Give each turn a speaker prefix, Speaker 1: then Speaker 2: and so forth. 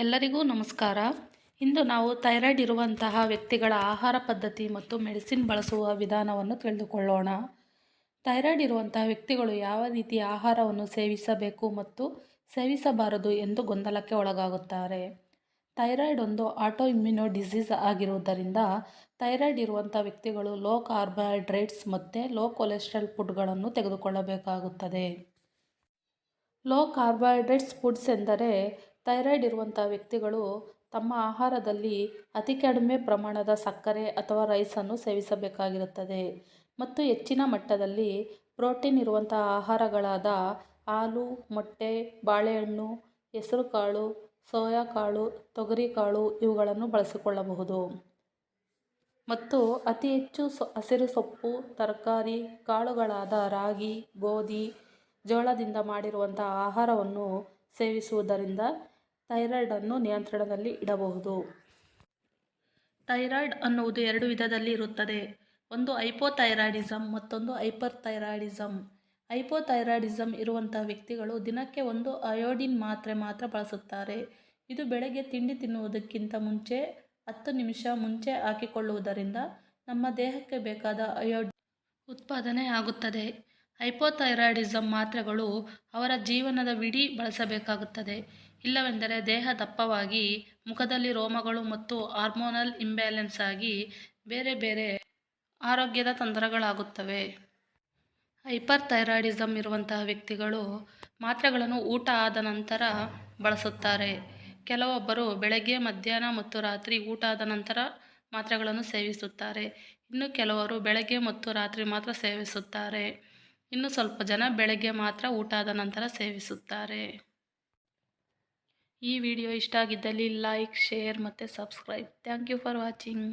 Speaker 1: ಎಲ್ಲರಿಗೂ ನಮಸ್ಕಾರ. ಇಂದು ನಾವು ಥೈರಾಯ್ಡ್ ಇರುವಂತಹ ವ್ಯಕ್ತಿಗಳ ಆಹಾರ ಪದ್ಧತಿ ಮತ್ತು ಮೆಡಿಸಿನ್ ಬಳಸುವ ವಿಧಾನವನ್ನು ತಿಳಿದುಕೊಳ್ಳೋಣ. ಥೈರಾಯ್ಡ್ ಇರುವಂತಹ ವ್ಯಕ್ತಿಗಳು ಯಾವ ರೀತಿಯ ಆಹಾರವನ್ನು ಸೇವಿಸಬೇಕು ಮತ್ತು ಸೇವಿಸಬಾರದು ಎಂದು ಗೊಂದಲಕ್ಕೆ ಒಳಗಾಗುತ್ತಾರೆ. ಥೈರಾಯ್ಡ್ ಒಂದು ಆಟೋ ಇಮ್ಯುನೋ ಡಿಸೀಸ್ ಆಗಿರುವುದರಿಂದ ಥೈರಾಯ್ಡ್ ಇರುವಂಥ ವ್ಯಕ್ತಿಗಳು ಲೋ ಕಾರ್ಬೋಹೈಡ್ರೇಟ್ಸ್ ಮತ್ತು ಲೋ ಕೊಲೆಸ್ಟ್ರಾಲ್ ಫುಡ್ಗಳನ್ನು ತೆಗೆದುಕೊಳ್ಳಬೇಕಾಗುತ್ತದೆ. ಲೋ ಕಾರ್ಬೋಹೈಡ್ರೇಟ್ಸ್ ಫುಡ್ಸ್ ಎಂದರೆ ಥೈರಾಯ್ಡ್ ಇರುವಂಥ ವ್ಯಕ್ತಿಗಳು ತಮ್ಮ ಆಹಾರದಲ್ಲಿ ಅತಿ ಕಡಿಮೆ ಪ್ರಮಾಣದ ಸಕ್ಕರೆ ಅಥವಾ ರೈಸನ್ನು ಸೇವಿಸಬೇಕಾಗಿರುತ್ತದೆ ಮತ್ತು ಹೆಚ್ಚಿನ ಮಟ್ಟದಲ್ಲಿ ಪ್ರೋಟೀನ್ ಇರುವಂಥ ಆಹಾರಗಳಾದ ಹಾಲು, ಮೊಟ್ಟೆ, ಬಾಳೆಹಣ್ಣು, ಹೆಸರುಕಾಳು, ಸೋಯಾಕಾಳು, ತೊಗರಿಕಾಳು ಇವುಗಳನ್ನು ಬಳಸಿಕೊಳ್ಳಬಹುದು. ಮತ್ತು ಅತಿ ಹೆಚ್ಚು ಹಸಿರು ಸೊಪ್ಪು, ತರಕಾರಿ, ಕಾಳುಗಳಾದ ರಾಗಿ, ಗೋಧಿ, ಜೋಳದಿಂದ ಮಾಡಿರುವಂಥ ಆಹಾರವನ್ನು ಸೇವಿಸುವುದರಿಂದ ಥೈರಾಯ್ಡನ್ನು ನಿಯಂತ್ರಣದಲ್ಲಿ ಇಡಬಹುದು. ಥೈರಾಯ್ಡ್ ಅನ್ನುವುದು ಎರಡು ವಿಧದಲ್ಲಿ ಇರುತ್ತದೆ. ಒಂದು ಹೈಪೋಥೈರಾಯ್ಡಿಸಮ್, ಮತ್ತೊಂದು ಹೈಪರ್ಥೈರಾಯ್ಡಿಸಮ್. ಹೈಪೋಥೈರಾಯ್ಡಿಸಮ್ ಇರುವಂಥ ವ್ಯಕ್ತಿಗಳು ದಿನಕ್ಕೆ ಒಂದು ಅಯೋಡಿನ್ ಮಾತ್ರೆ ಮಾತ್ರ ಬಳಸುತ್ತಾರೆ. ಇದು ಬೆಳಗ್ಗೆ ತಿಂಡಿ ತಿನ್ನುವುದಕ್ಕಿಂತ ಮುಂಚೆ 10 ನಿಮಿಷ ಮುಂಚೆ ಹಾಕಿಕೊಳ್ಳುವುದರಿಂದ ನಮ್ಮ ದೇಹಕ್ಕೆ ಬೇಕಾದ ಅಯೋಡಿನ್ ಉತ್ಪಾದನೆ ಆಗುತ್ತದೆ. ಹೈಪೋಥೈರಾಯ್ಡಿಸಮ್ ಮಾತ್ರೆಗಳು ಅವರ ಜೀವನದವಿಡೀ ಬಳಸಬೇಕಾಗುತ್ತದೆ. ಇಲ್ಲವೆಂದರೆ ದೇಹ ದಪ್ಪವಾಗಿ, ಮುಖದಲ್ಲಿ ರೋಮಗಳು ಮತ್ತು ಹಾರ್ಮೋನಲ್ ಇಂಬ್ಯಾಲೆನ್ಸ್ ಆಗಿ ಬೇರೆ ಬೇರೆ ಆರೋಗ್ಯದ ತೊಂದರೆಗಳಾಗುತ್ತವೆ. ಹೈಪರ್ಥೈರಾಯ್ಡಿಸಮ್ ಇರುವಂತಹ ವ್ಯಕ್ತಿಗಳು ಮಾತ್ರೆಗಳನ್ನು ಊಟ ಆದ ನಂತರ ಬಳಸುತ್ತಾರೆ. ಕೆಲವೊಬ್ಬರು ಬೆಳಗ್ಗೆ, ಮಧ್ಯಾಹ್ನ ಮತ್ತು ರಾತ್ರಿ ಊಟ ಆದ ನಂತರ ಮಾತ್ರೆಗಳನ್ನು ಸೇವಿಸುತ್ತಾರೆ. ಇನ್ನು ಕೆಲವರು ಬೆಳಗ್ಗೆ ಮತ್ತು ರಾತ್ರಿ ಮಾತ್ರ ಸೇವಿಸುತ್ತಾರೆ. ಇನ್ನು ಸ್ವಲ್ಪ ಜನ ಬೆಳಗ್ಗೆ ಮಾತ್ರ ಊಟ ಆದ ನಂತರ ಸೇವಿಸುತ್ತಾರೆ. ಈ ವಿಡಿಯೋ ಇಷ್ಟ ಆಗಿದ್ದಲ್ಲಿ ಲೈಕ್, ಶೇರ್ ಮತ್ತು subscribe. Thank you for watching.